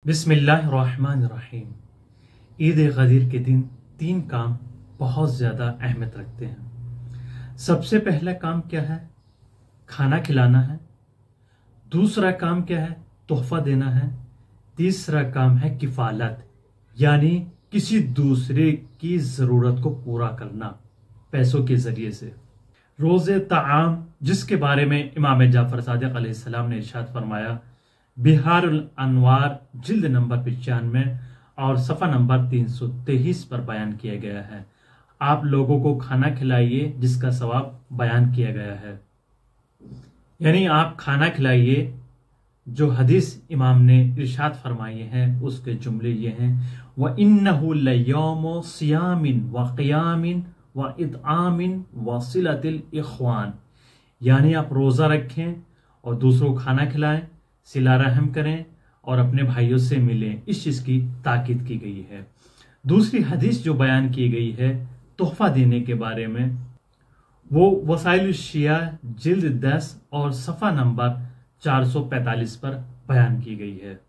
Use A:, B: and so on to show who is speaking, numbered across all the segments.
A: बिस्मिल्लाहिर्रहमानिर्रहीम। ईद गदीर के दिन 3 काम बहुत ज़्यादा अहमियत रखते हैं। सबसे पहला काम क्या है? खाना खिलाना है। दूसरा काम क्या है? तोहफा देना है। तीसरा काम है किफालत, यानी किसी दूसरे की ज़रूरत को पूरा करना पैसों के ज़रिए से। रोज़े ताआम, जिसके बारे में इमाम जाफर सादिक अलैहिस्सलाम ने इरशाद फरमाया, बिहारुल अनवार जिल्द नंबर 95 और सफ़ा नंबर 323 पर बयान किया गया है। आप लोगों को खाना खिलाइए जिसका सवाब बयान किया गया है, यानी आप खाना खिलाइए। जो हदीस इमाम ने इरशाद फरमाए हैं उसके जुमले ये हैं, व इन्नहु लयौमु सियामिन व क़ियामिन व इत्आमिन व सिलतिल इख्वान, यानी आप रोज़ा रखें और दूसरों को खाना खिलाएं, सिला रहम करें और अपने भाइयों से मिलें। इस चीज़ की ताकीद की गई है। दूसरी हदीस जो बयान की गई है तोहफा देने के बारे में, वो वसाइल शिया जिल्द 10 और सफ़ा नंबर 445 पर बयान की गई है।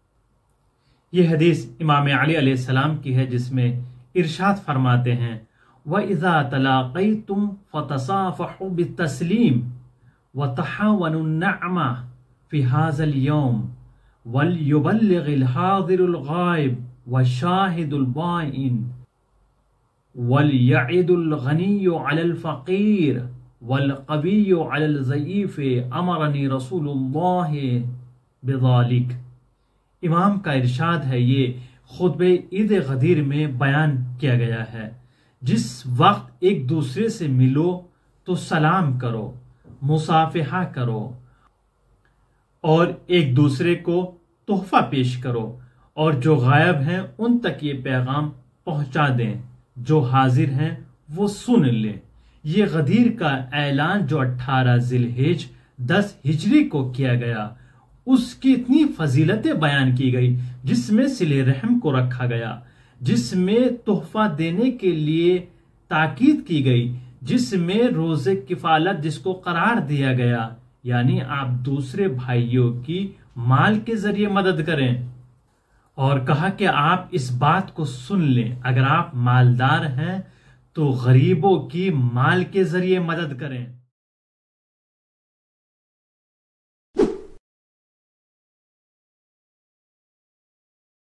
A: ये हदीस इमाम अली अलैहिस्सलाम की है, जिसमें इरशाद फरमाते हैं, व इज़ा तलाक़ैतुम फ़तसाफ़हू बित्तस्लीम व तहावनु अन्नअमा फी हाज़ल यौम वल युबल्लिग़िल हाज़िरुल गायब व शाहिदुल बाइन वल यइदुल गनिय्यु अलल फ़क़ीर वल क़विय्यु अलल ज़ईफ़ अमरनी रसूलुल्लाह बिज़ालिक। इमाम का इरशाद है, ये खुतबे ईद गदीर में बयान किया गया है। जिस वक्त एक दूसरे से मिलो तो सलाम करो, मुसाफिहा करो और एक दूसरे को तोहफा पेश करो, और जो गायब हैं उन तक ये पैगाम पहुंचा दें, जो हाजिर हैं वो सुन लें। ये गदीर का ऐलान जो 18 ज़िलहिज 10 हिजरी को किया गया, उसकी इतनी फजीलतें बयान की गई, जिसमें सिले रहम को रखा गया, जिसमें तोहफा देने के लिए ताकीद की गई, जिसमें रोज़े किफालत जिसको करार दिया गया, यानी आप दूसरे भाइयों की माल के जरिए मदद करें। और कहा कि आप इस बात को सुन लें, अगर आप मालदार हैं तो गरीबों की माल के जरिए मदद करें।